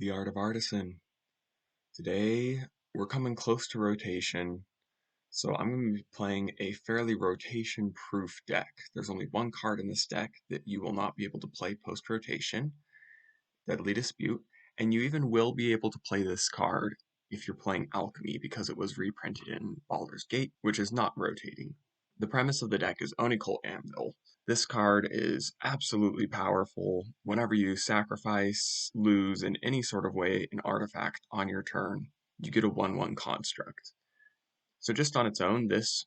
the art of Artisan. Today, we're coming close to rotation, so I'm going to be playing a fairly rotation-proof deck. There's only one card in this deck that you will not be able to play post-rotation, Deadly Dispute, and you even will be able to play this card if you're playing Alchemy because it was reprinted in Baldur's Gate, which is not rotating. The premise of the deck is Onicult Anvil. This card is absolutely powerful. Whenever you sacrifice, lose in any sort of way an artifact on your turn, you get a 1/1 construct. So just on its own, this,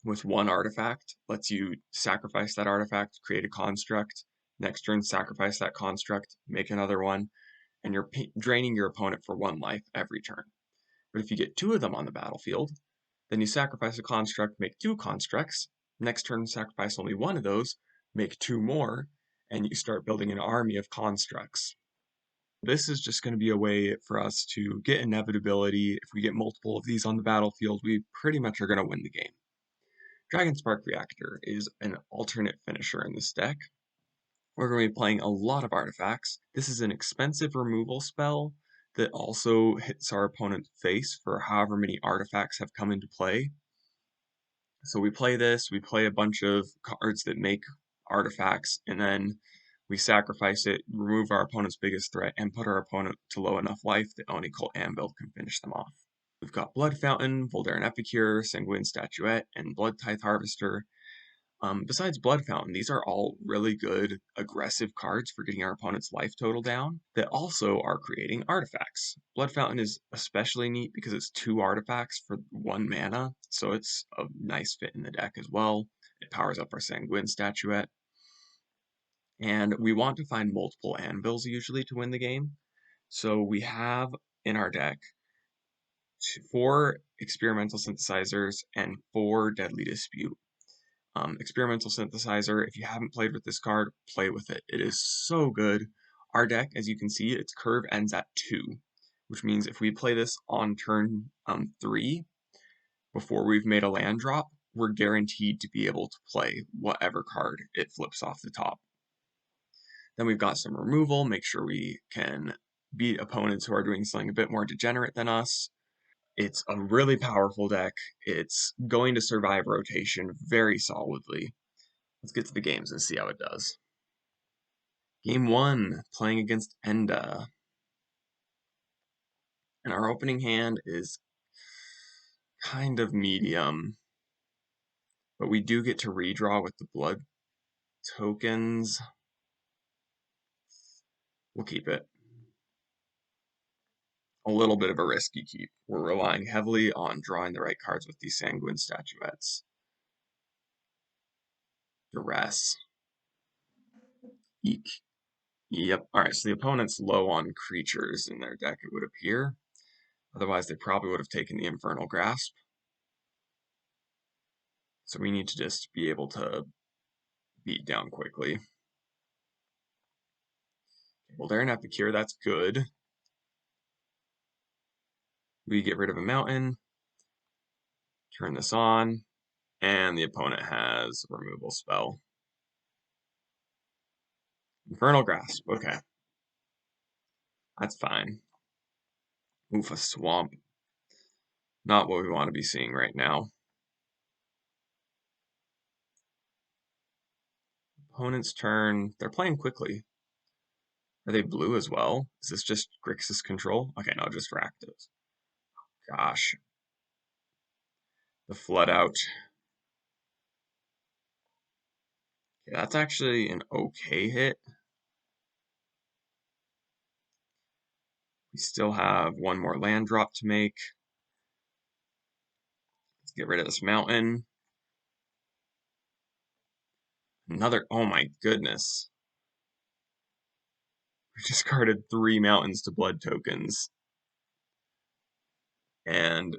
with one artifact, lets you sacrifice that artifact, create a construct, next turn sacrifice that construct, make another one, and you're draining your opponent for 1 life every turn. But if you get 2 of them on the battlefield, then you sacrifice a construct, make 2 constructs. Next turn, sacrifice only 1 of those, make 2 more, and you start building an army of constructs. This is just going to be a way for us to get inevitability. If we get multiple of these on the battlefield, we pretty much are going to win the game. Dragon Spark Reactor is an alternate finisher in this deck. We're going to be playing a lot of artifacts. This is an expensive removal spell that also hits our opponent's face for however many artifacts have come into play. So we play this, we play a bunch of cards that make artifacts, and then we sacrifice it, remove our opponent's biggest threat, and put our opponent to low enough life that Onicult Anvil can finish them off. We've got Blood Fountain, Voldaren Epicure, Sanguine Statuette, and Blood Tithe Harvester. Besides Blood Fountain, these are all really good aggressive cards for getting our opponent's life total down that also are creating artifacts. Blood Fountain is especially neat because it's 2 artifacts for 1 mana, so it's a nice fit in the deck as well. It powers up our Sanguine Statuette. And we want to find multiple anvils usually to win the game. So we have in our deck 4 Experimental Synthesizers and 4 Deadly Dispute. Experimental Synthesizer, if you haven't played with this card, play with it. It is so good. Our deck, as you can see, its curve ends at 2, which means if we play this on turn 3, before we've made a land drop, we're guaranteed to be able to play whatever card it flips off the top. Then we've got some removal, make sure we can beat opponents who are doing something a bit more degenerate than us. It's a really powerful deck. It's going to survive rotation very solidly. Let's get to the games and see how it does. Game 1, playing against Enda. And our opening hand is kind of medium. But we do get to redraw with the blood tokens. We'll keep it. A little bit of a risky keep. We're relying heavily on drawing the right cards with these Sanguine Statuettes. Duress. Eek. Yep. Alright, so the opponent's low on creatures in their deck, it would appear. Otherwise, they probably would have taken the Infernal Grasp. So we need to just be able to beat down quickly. Well, they're an Epicure, that's good. We get rid of a mountain, turn this on, and the opponent has a removal spell. Infernal Grasp, okay. That's fine. Oof, a swamp. Not what we want to be seeing right now. Opponent's turn. They're playing quickly. Are they blue as well? Is this just Grixis control? Okay, no, just Rakdos. Gosh. The Flood out. Okay, that's actually an okay hit. We still have 1 more land drop to make. Let's get rid of this mountain. Another, oh my goodness. We discarded 3 mountains to blood tokens. And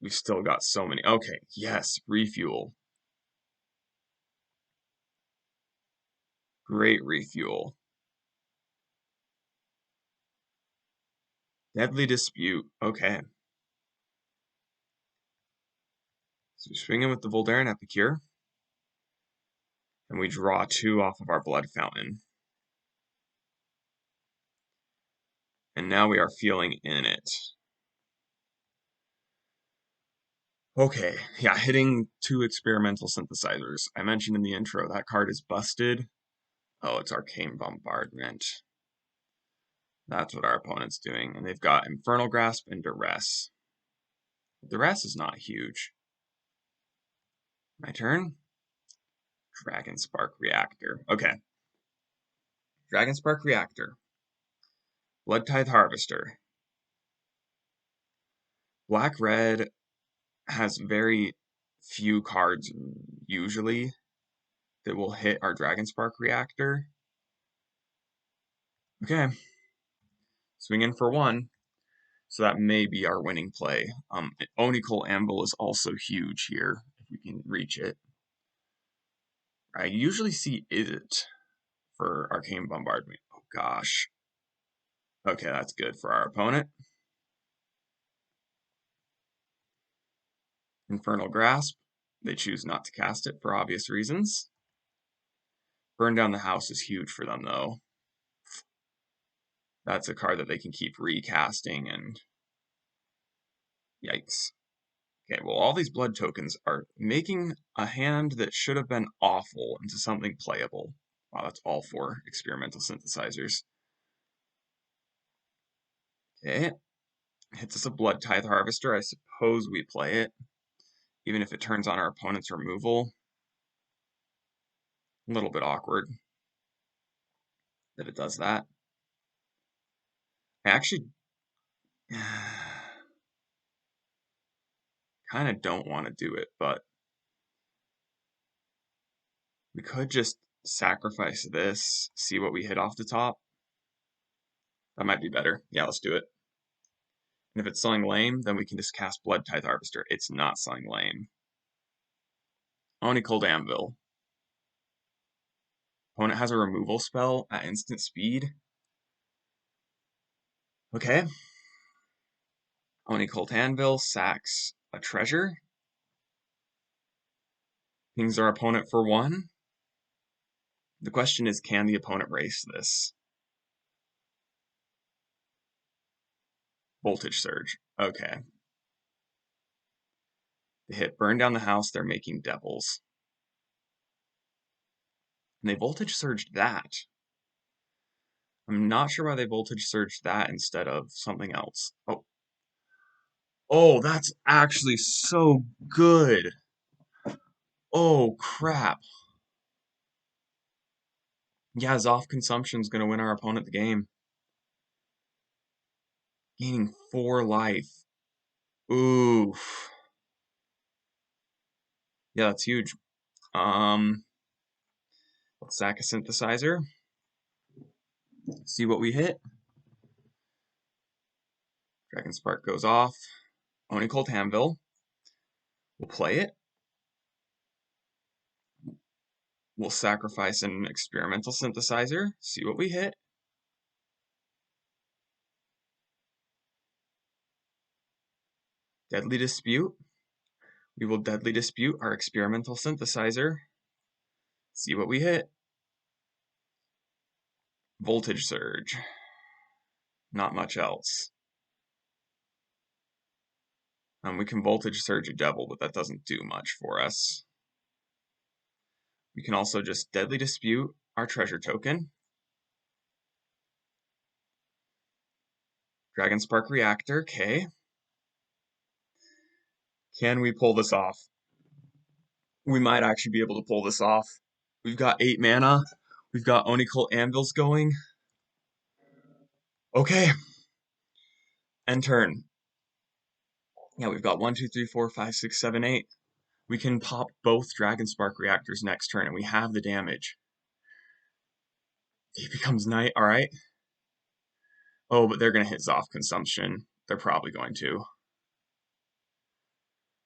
we've still got so many. Okay, yes, refuel. Great refuel. Deadly Dispute. Okay. So we swing in with the Voldaren Epicure. And we draw 2 off of our Blood Fountain. And now we are feeling in it. Okay, yeah, hitting 2 experimental synthesizers. I mentioned in the intro, that card is busted. Oh, it's Arcane Bombardment. That's what our opponent's doing. And they've got Infernal Grasp and Duress. Duress is not huge. My turn. Dragon Spark Reactor. Okay. Dragon Spark Reactor. Blood Tithe Harvester. Black-red has very few cards, usually, that will hit our Dragon Spark Reactor. Okay. Swing in for 1. So that may be our winning play. Onical Anvil is also huge here, if we can reach it. I usually see it for Arcane Bombardment. Oh gosh. Okay, that's good for our opponent. Infernal Grasp. They choose not to cast it for obvious reasons. Burn Down the House is huge for them, though. That's a card that they can keep recasting, and yikes. Okay, well, all these blood tokens are making a hand that should have been awful into something playable. Wow, that's all 4 experimental synthesizers. Okay, hits us a Blood Tithe Harvester. I suppose we play it, even if it turns on our opponent's removal. A little bit awkward that it does that. I actually kind of don't want to do it, but we could just sacrifice this, see what we hit off the top. That might be better. Yeah, let's do it. And if it's selling lame, then we can just cast Blood Tithe Harvester. It's not selling lame. Oni Cold Anvil. Opponent has a removal spell at instant speed. Okay. Oni Cold Anvil sacks a treasure. Pings our opponent for 1. The question is, can the opponent race this? Voltage Surge. Okay. They hit Burn Down the House, they're making Devils. And they Voltage Surged that. I'm not sure why they Voltage Surged that instead of something else. Oh. Oh, that's actually so good. Oh, crap. Yeah, Zoff Consumption's going to win our opponent the game. Gaining 4 life. Oof. Yeah, that's huge. Let's sack a synthesizer. See what we hit. Dragon Spark goes off. Oni Cold Anvil. We'll play it. We'll sacrifice an experimental synthesizer. See what we hit. Deadly Dispute. We will Deadly Dispute our experimental synthesizer. See what we hit. Voltage Surge. Not much else. We can Voltage Surge a Devil, but that doesn't do much for us. We can also just Deadly Dispute our treasure token. Dragon Spark Reactor, okay. Can we pull this off? We might actually be able to pull this off. We've got 8 mana. We've got Onical Anvils going. Okay. End turn. Yeah, we've got 1, 2, 3, 4, 5, 6, 7, 8. We can pop both Dragon Spark Reactors next turn, and we have the damage. He becomes Knight, alright. Oh, but they're going to hit Zoff Consumption. They're probably going to.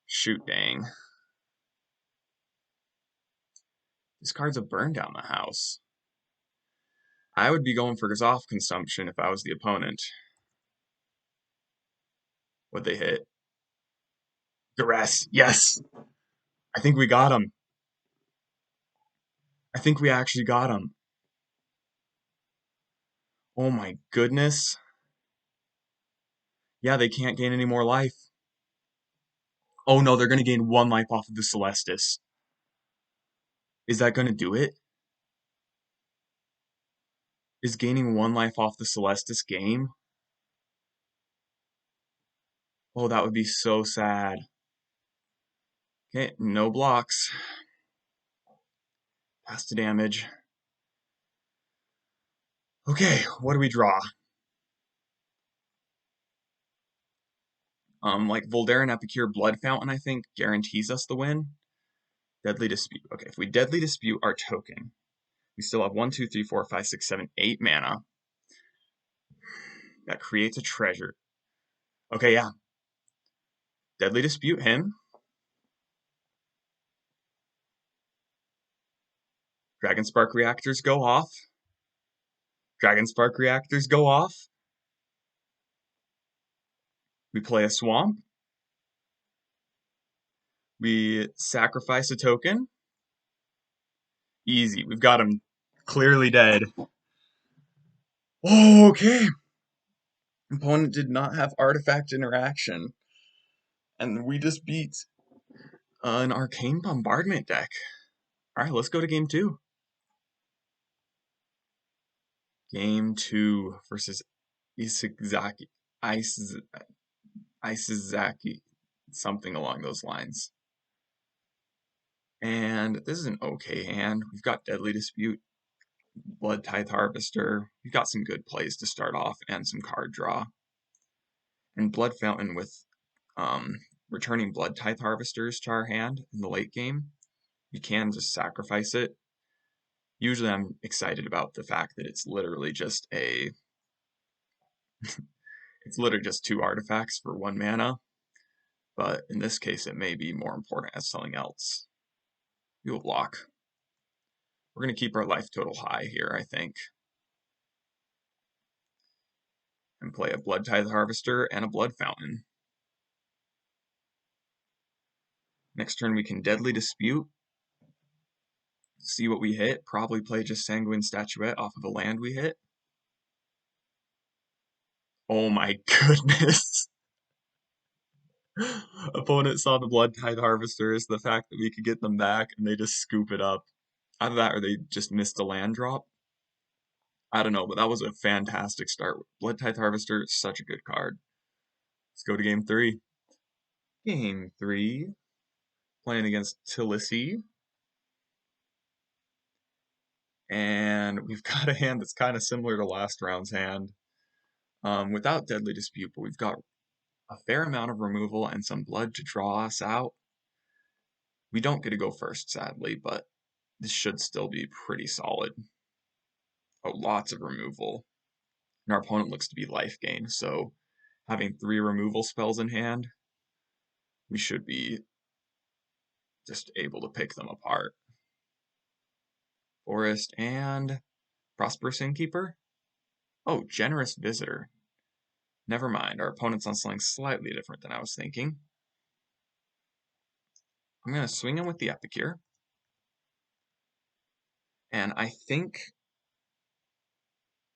Shoot, dang. This card's a Burn Down the House. I would be going for Zoff Consumption if I was the opponent. What'd they hit? Duress, yes! I think we got him. I think we actually got him. Oh my goodness. Yeah, they can't gain any more life. Oh no, they're gonna gain 1 life off of the Celestis. Is that gonna do it? Is gaining 1 life off the Celestis game? Oh, that would be so sad. Okay, no blocks. Pass to damage. Okay, what do we draw? Like Voldaren Epicure Blood Fountain, I think, guarantees us the win. Deadly Dispute. Okay, if we Deadly Dispute our token, we still have 1, 2, 3, 4, 5, 6, 7, 8 mana. That creates a treasure. Okay, yeah. Deadly Dispute him. Dragon Spark Reactors go off. Dragon Spark Reactors go off. We play a Swamp. We sacrifice a token. Easy. We've got him clearly dead. Oh, okay. Opponent did not have artifact interaction. And we just beat an Arcane Bombardment deck. Alright, let's go to game 2. Game 2 versus Isazaki. Isazaki. Something along those lines. And this is an okay hand. We've got Deadly Dispute, Blood Tithe Harvester. We've got some good plays to start off and some card draw. And Blood Fountain with returning Blood Tithe Harvesters to our hand in the late game. You can just sacrifice it. Usually I'm excited about the fact that it's literally just it's literally just 2 artifacts for 1 mana. But in this case, it may be more important as something else. We will block. We're going to keep our life total high here, I think. And play a Blood Tithe Harvester and a Blood Fountain. Next turn we can Deadly Dispute. See what we hit. Probably play just Sanguine Statuette off of a land we hit. Oh my goodness. Opponent saw the Blood Tithe Harvesters, the fact that we could get them back, and they just scoop it up. Either that or they just missed a land drop. I don't know, but that was a fantastic start. Blood Tithe Harvester is such a good card. Let's go to game 3. Game 3. Playing against Tilisi. And we've got a hand that's kind of similar to last round's hand. Without Deadly Dispute, but we've got a fair amount of removal and some blood to draw us out. We don't get to go first, sadly, but this should still be pretty solid. Oh, lots of removal. And our opponent looks to be life gain, so having 3 removal spells in hand, we should be just able to pick them apart. Forest and Prosperous Innkeeper? Oh, Generous Visitor. Never mind, our opponent's on something slightly different than I was thinking. I'm going to swing him with the Epicure. And I think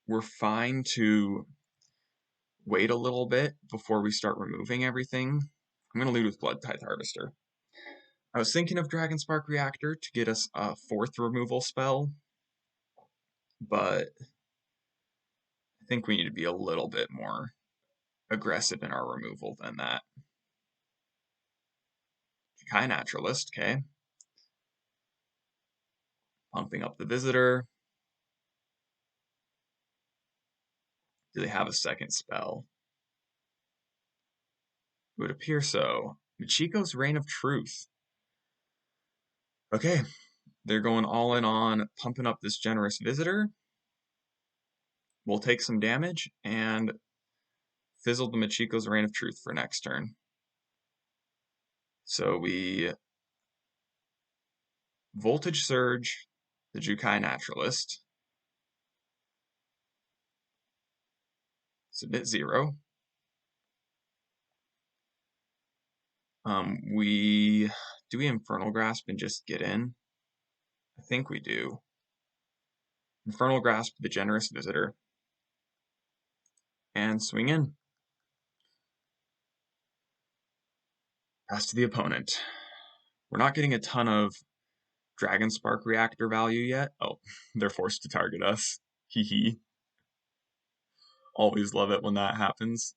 we're fine to wait a little bit before we start removing everything. I'm going to lead with Blood Tithe Harvester. I was thinking of Dragon Spark Reactor to get us a 4th removal spell, but I think we need to be a little bit more aggressive in our removal than that. Kai Naturalist, okay. Pumping up the Visitor. Do they have a second spell? It would appear so. Michiko's Reign of Truth. Okay, they're going all in on pumping up this Generous Visitor. We'll take some damage and fizzle the Michiko's Reign of Truth for next turn. So we Voltage Surge the Jukai Naturalist. Submit 0. Do we Infernal Grasp and just get in? I think we do. Infernal Grasp the Generous Visitor. And swing in. Pass to the opponent. We're not getting a ton of Dragon Spark Reactor value yet. Oh, they're forced to target us. Hee hee. Always love it when that happens.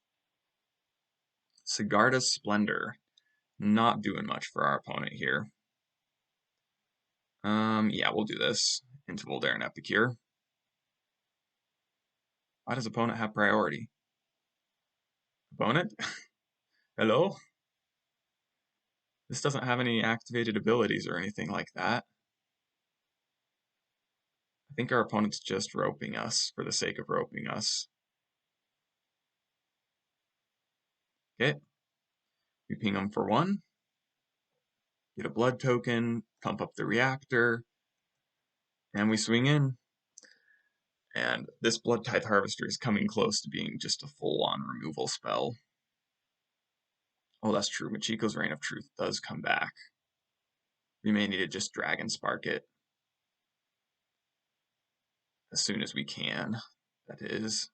Sigarda's Splendor. Not doing much for our opponent here. Yeah, we'll do this. Into Voldaire and Epicure. Why does opponent have priority? Opponent? Hello? This doesn't have any activated abilities or anything like that. I think our opponent's just roping us for the sake of roping us. Okay. We ping them for 1. Get a blood token, pump up the reactor, and we swing in. And this Blood Tithe Harvester is coming close to being just a full-on removal spell. Oh, that's true. Machiko's Reign of Truth does come back. We may need to just Dragon Spark it as soon as we can, that is.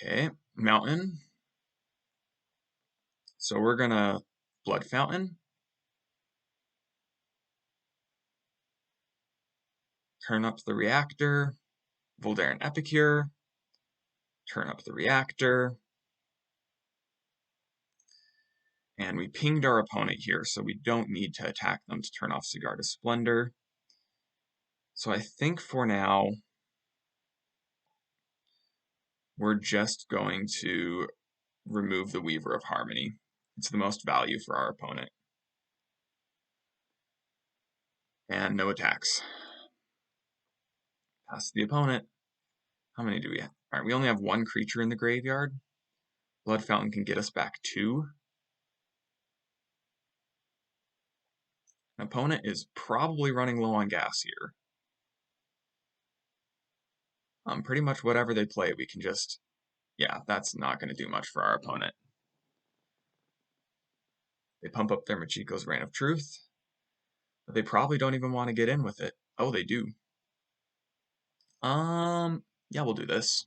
Okay, Mountain. So we're gonna Blood Fountain. Turn up the reactor. Voldaire and Epicure. Turn up the reactor. And we pinged our opponent here, so we don't need to attack them to turn off Sigarda's Splendor. So I think for now, we're just going to remove the Weaver of Harmony. It's the most value for our opponent. And no attacks. Pass to the opponent. How many do we have? All right, we only have 1 creature in the graveyard. Blood Fountain can get us back 2. An opponent is probably running low on gas here. Pretty much whatever they play, we can just... Yeah, that's not going to do much for our opponent. They pump up their Machiko's Reign of Truth, but they probably don't even want to get in with it. Oh, they do. Yeah, we'll do this.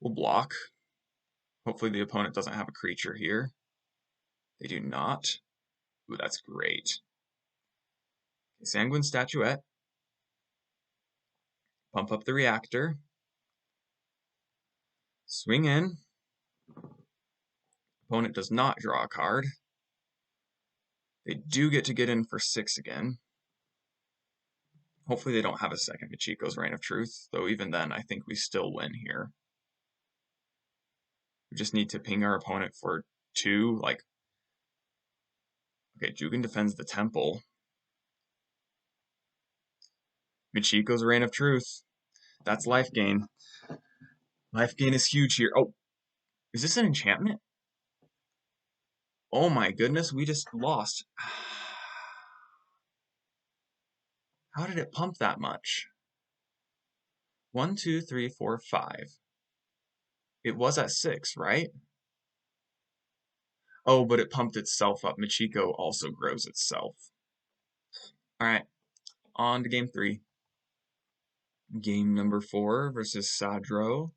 We'll block. Hopefully the opponent doesn't have a creature here. They do not. Ooh, that's great. Okay, Sanguine Statuette. Pump up the reactor. Swing in. Opponent does not draw a card. They do get to get in for 6 again. Hopefully they don't have a second Machiko's Reign of Truth, though even then I think we still win here. We just need to ping our opponent for 2, like... Okay, Jugen defends the temple. Machiko's Reign of Truth. That's life gain. Life gain is huge here. Oh, is this an enchantment? Oh my goodness, we just lost. How did it pump that much? 1, 2, 3, 4, 5. It was at 6, right? Oh, but it pumped itself up. Machiko also grows itself. Alright, on to game 3. Game number 4 versus Sadrao.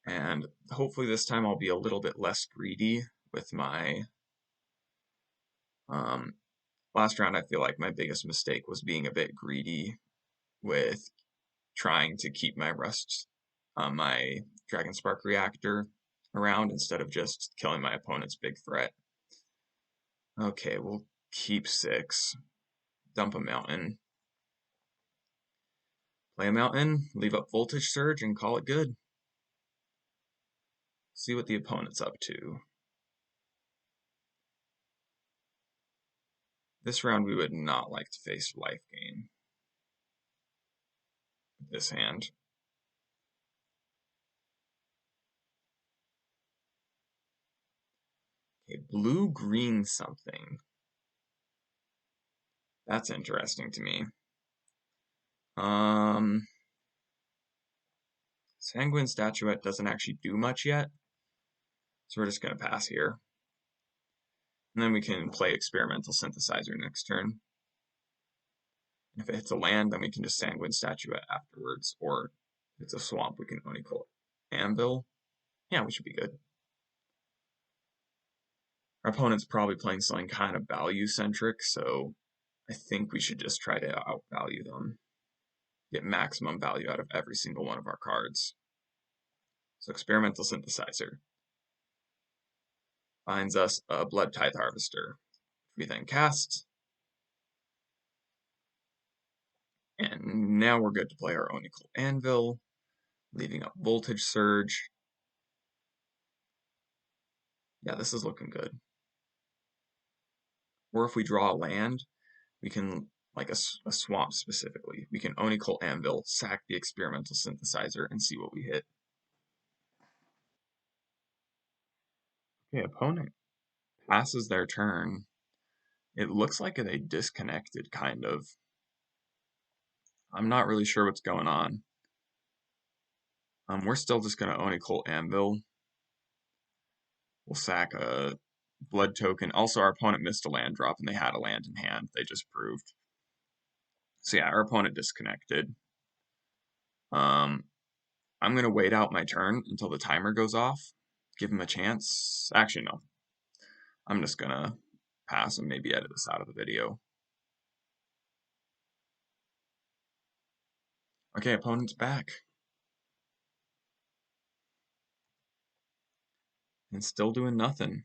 And hopefully this time I'll be a little bit less greedy with my... last round I feel like my biggest mistake was being a bit greedy with trying to keep my my Dragon Spark Reactor around instead of just killing my opponent's big threat. Okay, we'll keep 6. Dump a mountain. Play a mountain, leave up Voltage Surge, and call it good. See what the opponent's up to. This round we would not like to face life gain. This hand. Okay, blue-green something. That's interesting to me. Sanguine Statuette doesn't actually do much yet, so we're just going to pass here. And then we can play Experimental Synthesizer next turn. If it hits a land, then we can just Sanguine Statuette afterwards, or It's a swamp. We can only call it Anvil. Yeah, we should be good. Our opponent's probably playing something kind of value-centric, so I think we should just try to outvalue them. Get maximum value out of every single one of our cards. So Experimental Synthesizer finds us a Blood Tithe Harvester. We then cast, and now we're good to play our Onical Anvil, leaving up Voltage Surge. Yeah, this is looking good. Or if we draw a land, we can, like a swamp specifically, we can Onical Anvil, sack the Experimental Synthesizer, and see what we hit. Okay, opponent passes their turn. It looks like they disconnected, kind of. I'm not really sure what's going on. We're still just going to Onical Anvil. We'll sack a blood token. Also, our opponent missed a land drop, and they had a land in hand. They just proved. So yeah, our opponent disconnected. I'm going to wait out my turn until the timer goes off. Give him a chance. Actually, no. I'm just going to pass and maybe edit this out of the video. Okay, opponent's back. And still doing nothing.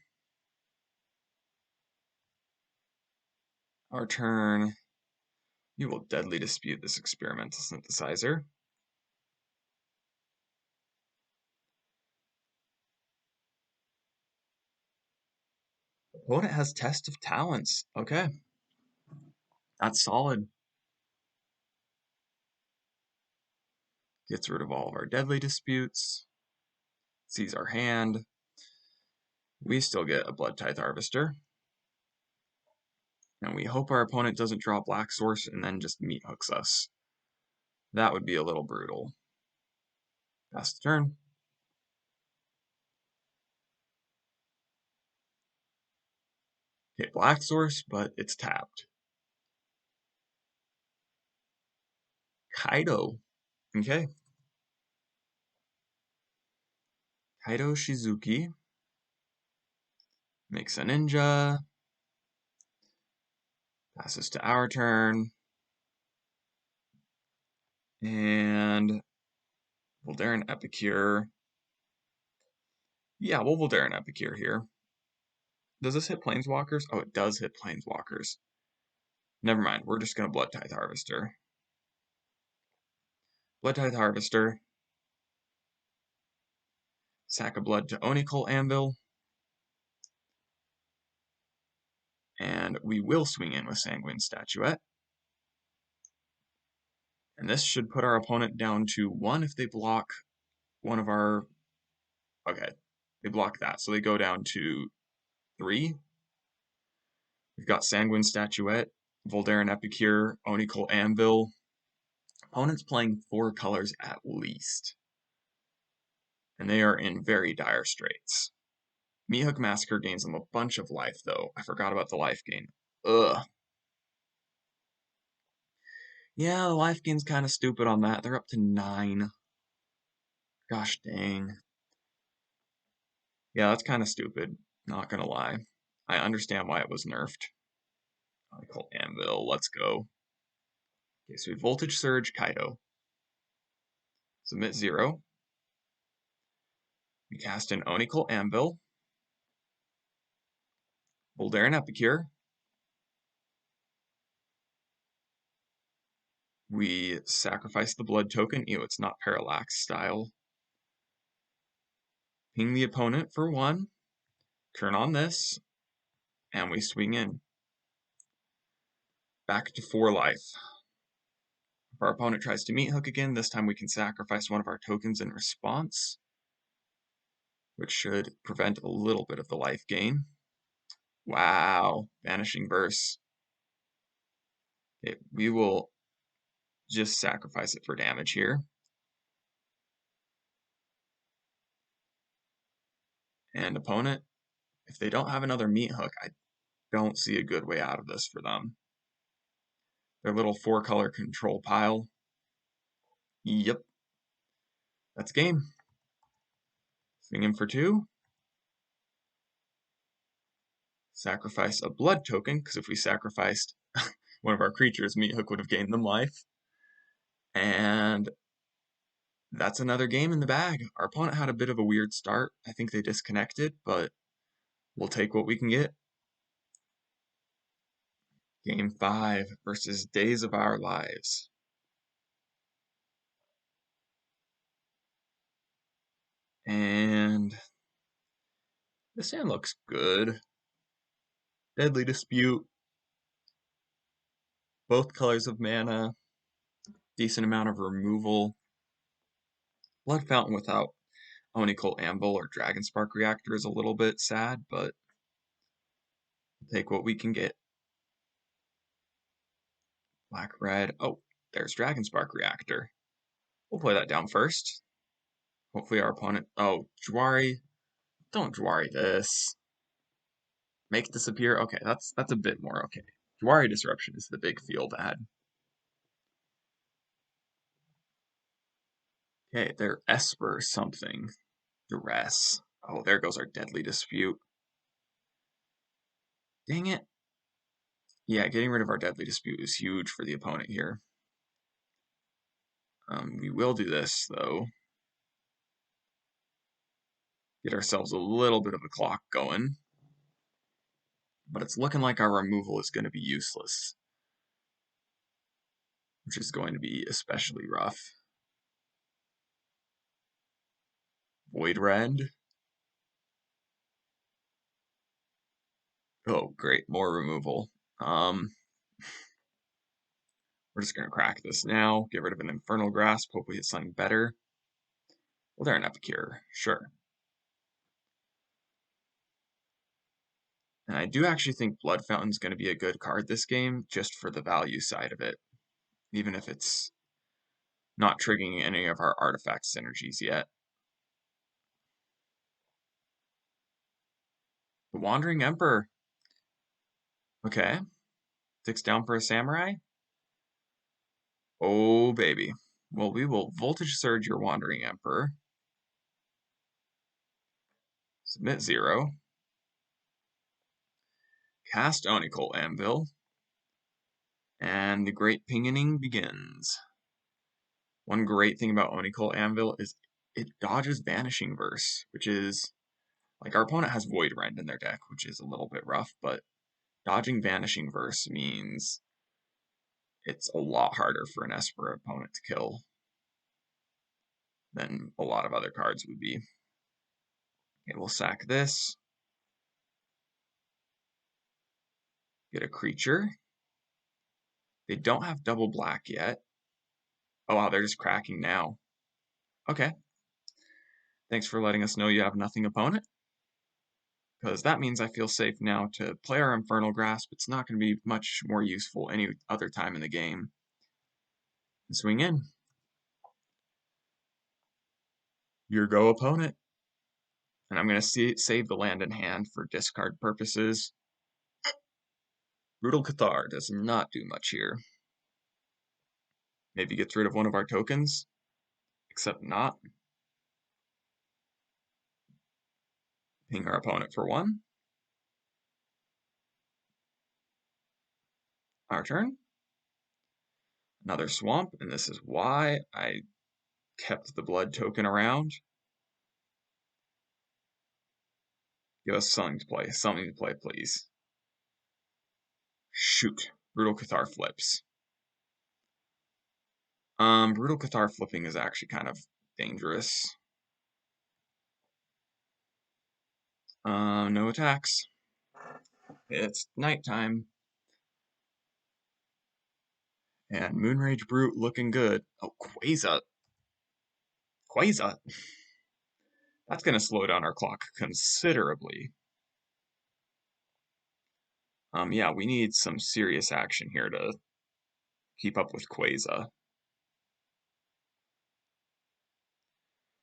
Our turn. You will deadly dispute this Experimental Synthesizer. Opponent has Test of Talents. Okay. That's solid. Gets rid of all of our deadly disputes. Sees our hand. We still get a Blood Tithe Harvester. And we hope our opponent doesn't draw Black Source and then just meat hooks us. That would be a little brutal. Pass the turn. Hit Black Source, but it's tapped. Kaido. Okay. Kaido Shizuki. Makes a ninja. Passes to our turn. And Voldaren Epicure. Yeah, we'll Voldaren Epicure here. Does this hit Planeswalkers? Oh, it does hit Planeswalkers. Never mind, we're just going to Blood Tithe Harvester. Blood Tithe Harvester. Sack a blood to Onical Anvil. And we will swing in with Sanguine Statuette. And this should put our opponent down to 1 if they block one of our... Okay, they block that, so they go down to 3. We've got Sanguine Statuette, Voldaren Epicure, Onical Anvil. Opponent's playing 4 colors at least. And they are in very dire straits. Meathook Massacre gains them a bunch of life, though. I forgot about the life gain. Ugh. Yeah, the life gain's kind of stupid on that. They're up to 9. Gosh dang. Yeah, that's kind of stupid. Not gonna lie. I understand why it was nerfed. I call Anvil. Let's go. Okay, so we Voltage Surge Kaido. Submit 0. We cast an Onical Anvil. Voldaren Epicure. We sacrifice the blood token. Ew, it's not Parallax style. Ping the opponent for 1. Turn on this. And we swing in. Back to 4 life. If our opponent tries to meat hook again, this time we can sacrifice one of our tokens in response, which should prevent a little bit of the life gain. Wow, Vanishing Verse. Okay, we will just sacrifice it for damage here. And opponent, if they don't have another meat hook, I don't see a good way out of this for them. Their little 4-color control pile. Yep. That's game. Swing him for 2. Sacrifice a blood token, because if we sacrificed one of our creatures, Meat Hook would have gained them life. And that's another game in the bag. Our opponent had a bit of a weird start. I think they disconnected, but we'll take what we can get. Game 5 versus Days of Our Lives. And this hand looks good. Deadly Dispute. Both colors of mana. Decent amount of removal. Blood Fountain without Onical Anvil or Dragonspark Reactor is a little bit sad, but we'll take what we can get. Black, red. Oh, there's Dragonspark Reactor. We'll play that down first. Hopefully our opponent... Oh, Jwari. Don't Jwari this. Make disappear. Okay, that's a bit more okay. Jwari Disruption is the big field ad. Okay, they're Esper something. Duress. Oh, there goes our Deadly Dispute. Dang it. Yeah, getting rid of our Deadly Dispute is huge for the opponent here. We will do this, though. Get ourselves a little bit of a clock going. But it's looking like our removal is going to be useless. Which is going to be especially rough. Void Rend. Oh, great. More removal. We're just going to crack this now. Get rid of an Infernal Grasp. Hopefully it's something better. Well, they're an Epicure. Sure. And I do actually think Blood Fountain's going to be a good card this game, just for the value side of it. Even if it's not triggering any of our artifact synergies yet. The Wandering Emperor. Okay. 6 down for a Samurai. Oh, baby. Well, we will Voltage Surge your Wandering Emperor. Submit 0. Cast Onical Anvil. And the Great Pinioning begins. One great thing about Onical Anvil is it dodges Vanishing Verse, which is... Like, our opponent has Void Rend in their deck, which is a little bit rough, but dodging Vanishing Verse means it's a lot harder for an Esper opponent to kill than a lot of other cards would be. Okay, we'll sack this. Get a creature. They don't have double black yet. Oh wow, they're just cracking now. Okay. Thanks for letting us know you have nothing opponent. Because that means I feel safe now to play our Infernal Grasp. It's not going to be much more useful any other time in the game. And swing in. Your go, opponent. And I'm going to save the land in hand for discard purposes. Brutal Cathar does not do much here. Maybe gets rid of one of our tokens. Except not. Ping our opponent for 1. Our turn. Another swamp, and this is why I kept the blood token around. Give us something to play. Something to play, please. Shoot. Brutal Cathar flips. Brutal Cathar flipping is actually kind of dangerous. No attacks. It's nighttime. And Moonrage Brute looking good. Oh, Quasar. Quasar. That's going to slow down our clock considerably. Yeah, we need some serious action here to keep up with Quasar.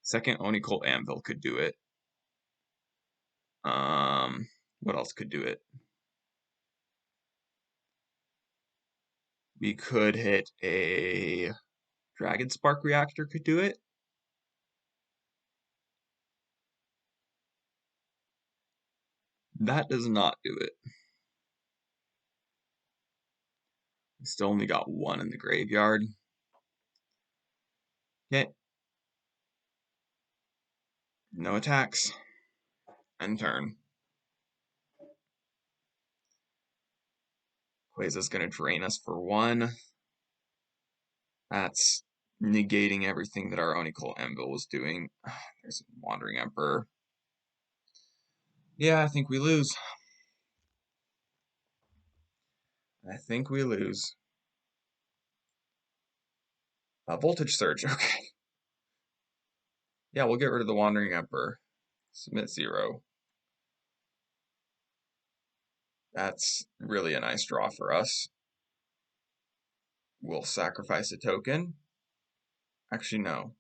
Second Onical Anvil could do it. What else could do it? We could hit a Dragonspark Reactor could do it. That does not do it. We still only got one in the graveyard. Okay. No attacks. End turn. Quasa's gonna drain us for one. That's negating everything that our Onical Anvil was doing. There's a Wandering Emperor. Yeah, I think we lose. I think we lose. Voltage Surge, okay. Yeah, we'll get rid of the Wandering Emperor. Submit 0. That's really a nice draw for us. We'll sacrifice a token. Actually, no.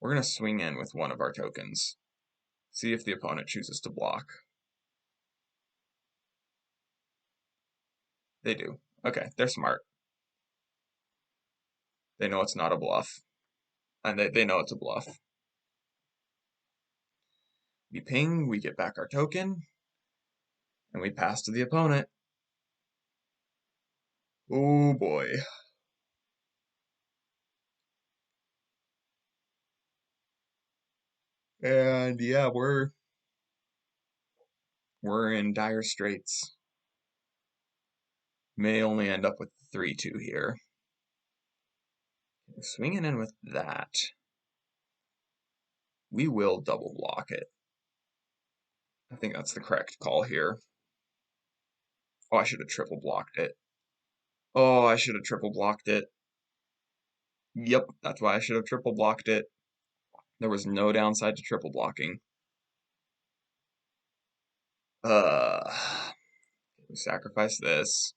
We're going to swing in with one of our tokens. See if the opponent chooses to block. They do. Okay, they're smart. They know it's not a bluff. And they know it's a bluff. We ping, we get back our token, and we pass to the opponent. Oh boy. And yeah, we're in dire straits. May only end up with 3-2 here. Swinging in with that. We will double block it. I think that's the correct call here. Oh, I should have triple blocked it. Oh, I should have triple blocked it. Yep, that's why I should have triple blocked it. There was no downside to triple blocking. We sacrifice this.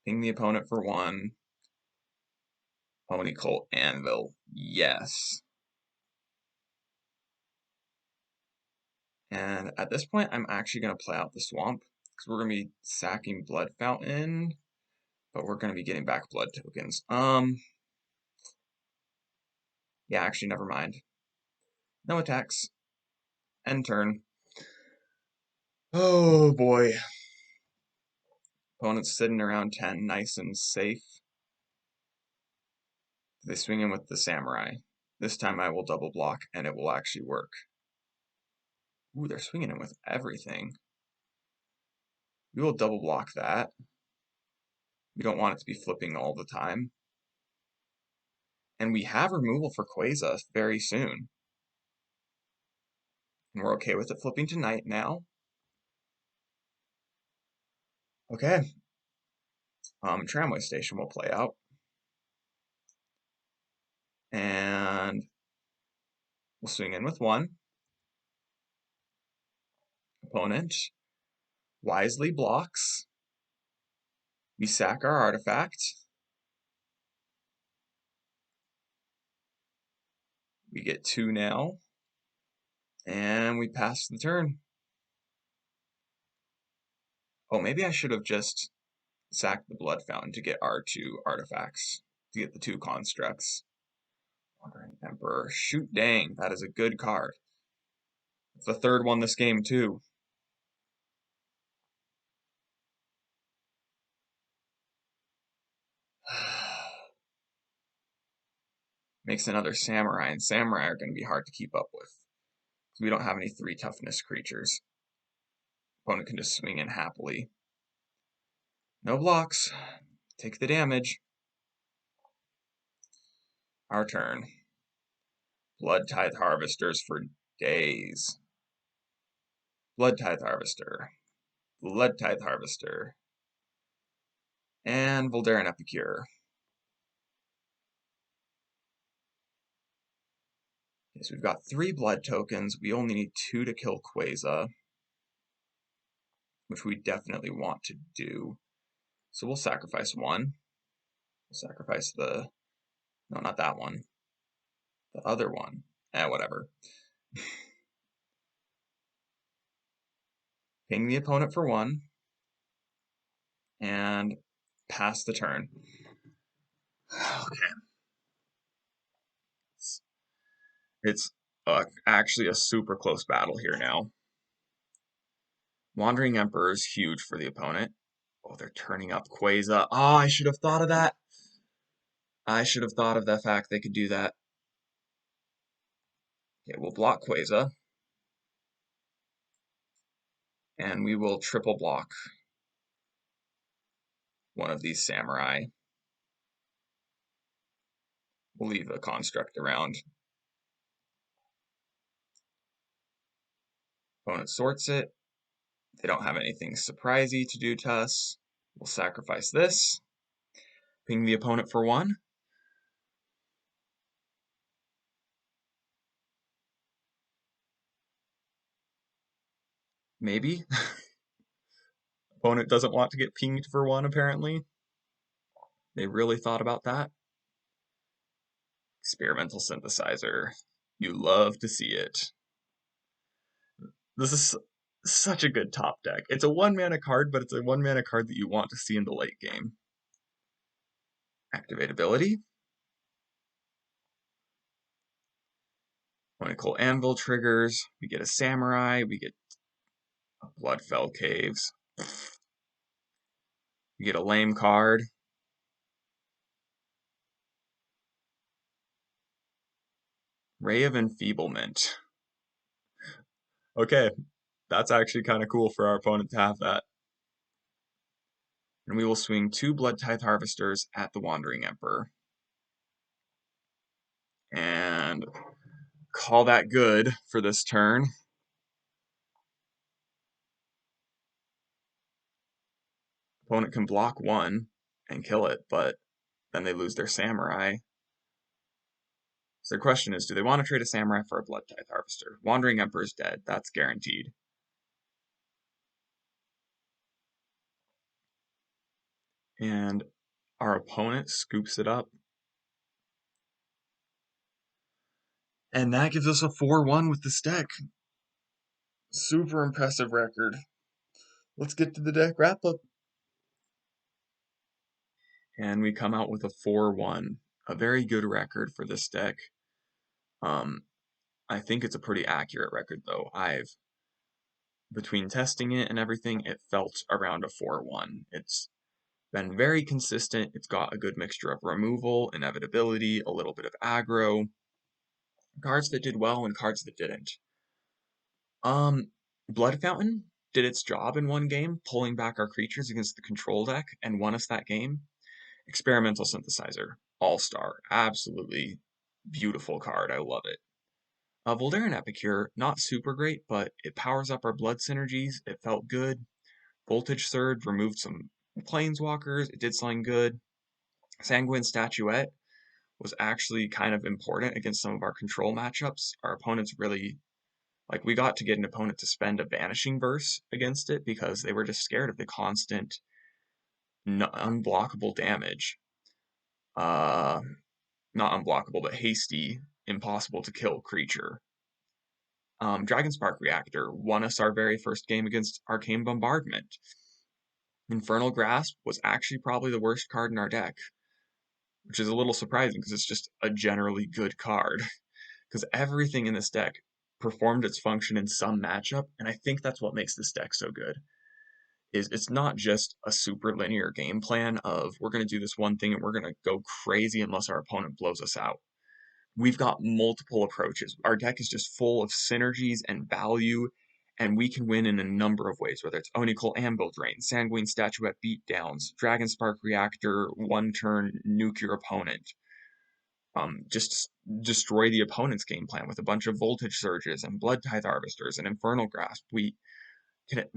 Ping the opponent for one. Onical Anvil. Yes. And at this point, I'm actually going to play out the swamp, because we're going to be sacking Blood Fountain, but we're going to be getting back blood tokens. Yeah, actually, never mind. No attacks. End turn. Oh boy. Opponent's sitting around 10, nice and safe. They swing in with the Samurai. This time I will double block, and it will actually work. Ooh, they're swinging in with everything. We will double block that. We don't want it to be flipping all the time. And we have removal for Quasar very soon. And we're okay with it flipping to night now. Okay. Tramway Station will play out. And we'll swing in with one. Opponent wisely blocks. We sack our artifact. We get 2 now. And we pass the turn. Oh, maybe I should have just sacked the Blood Fountain to get our 2 artifacts, to get the 2 constructs. Wandering Emperor. Shoot dang, that is a good card. It's the 3rd one this game, too. Makes another Samurai, and Samurai are going to be hard to keep up with. We don't have any 3 toughness creatures. Opponent can just swing in happily. No blocks. Take the damage. Our turn. Blood Tithe Harvesters for days. Blood Tithe Harvester. Blood Tithe Harvester. And Voldaren Epicure. Okay, so we've got 3 blood tokens. We only need 2 to kill Quasar, which we definitely want to do. So we'll sacrifice one. We'll sacrifice the... No, not that one. The other one. Whatever. Ping the opponent for 1. And pass the turn. Okay. It's actually a super close battle here now. Wandering Emperor is huge for the opponent. Oh, they're turning up Quasar. Oh, I should have thought of that. I should have thought of the fact they could do that. Okay, we'll block Quasar. And we will triple block one of these Samurai. We'll leave a construct around. Opponent sorts it. They don't have anything surprisey to do to us. We'll sacrifice this. Ping the opponent for 1. Maybe. Opponent doesn't want to get pinged for 1, apparently. They really thought about that. Experimental Synthesizer. You love to see it. This is such a good top deck. It's a 1-mana card, but it's a 1-mana card that you want to see in the late game. Activate ability. Conical Anvil triggers. We get a Samurai. We get a Bloodfell Caves. We get a lame card. Ray of Enfeeblement. Okay, that's actually kind of cool for our opponent to have that. And we will swing 2 Blood Tithe Harvesters at the Wandering Emperor. And call that good for this turn. Opponent can block 1 and kill it, but then they lose their Samurai. So the question is, do they want to trade a Samurai for a Blood Tithe Harvester? Wandering Emperor's dead. That's guaranteed. And our opponent scoops it up. And that gives us a 4-1 with this deck. Super impressive record. Let's get to the deck wrap-up. And we come out with a 4-1. A very good record for this deck. I think it's a pretty accurate record, though. Between testing it and everything, it felt around a 4-1. It's been very consistent. It's got a good mixture of removal, inevitability, a little bit of aggro, cards that did well and cards that didn't. Blood Fountain did its job in one game, pulling back our creatures against the control deck and won us that game. Experimental Synthesizer, all-star, absolutely beautiful card. I love it. Voldaren Epicure, not super great, but it powers up our blood synergies. It felt good. Voltage Surge removed some planeswalkers. It did something good. Sanguine Statuette was actually kind of important against some of our control matchups. Our opponents really, we got to get an opponent to spend a Vanishing Verse against it because they were just scared of the constant unblockable damage. Not unblockable, but hasty, impossible to kill creature. Dragonspark Reactor won us our very first game against Arcane Bombardment. Infernal Grasp was actually probably the worst card in our deck, which is a little surprising because it's just a generally good card. Because everything in this deck performed its function in some matchup, and I think that's what makes this deck so good. It's not just a super linear game plan of we're going to do this one thing and we're going to go crazy unless our opponent blows us out. We've got multiple approaches. Our deck is just full of synergies and value, and we can win in a number of ways, whether it's Onical Anvil Drain, Sanguine Statuette Beatdowns, Dragonspark Reactor, one-turn nuke your opponent. Just destroy the opponent's game plan with a bunch of Voltage Surges and Blood Tithe Harvesters and Infernal Grasp. We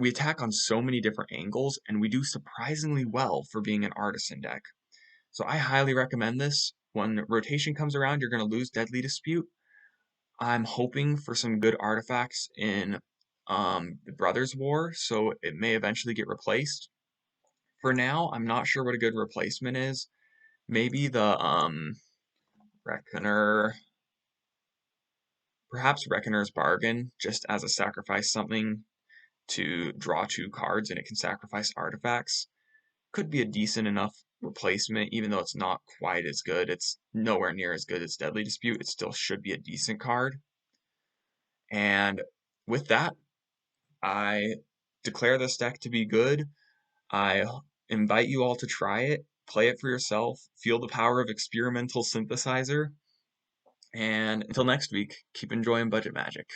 attack on so many different angles, and we do surprisingly well for being an Artisan deck. So I highly recommend this. When rotation comes around, you're going to lose Deadly Dispute. I'm hoping for some good artifacts in the Brothers' War, so it may eventually get replaced. For now, I'm not sure what a good replacement is. Maybe the Reckoner, perhaps Reckoner's Bargain, just as a sacrifice something to draw 2 cards and it can sacrifice artifacts. Could be a decent enough replacement, even though it's not quite as good. It's nowhere near as good as Deadly Dispute. It still should be a decent card. And with that, I declare this deck to be good. I invite you all to try it, play it for yourself, feel the power of experimental synthesizer, and until next week, keep enjoying budget magic.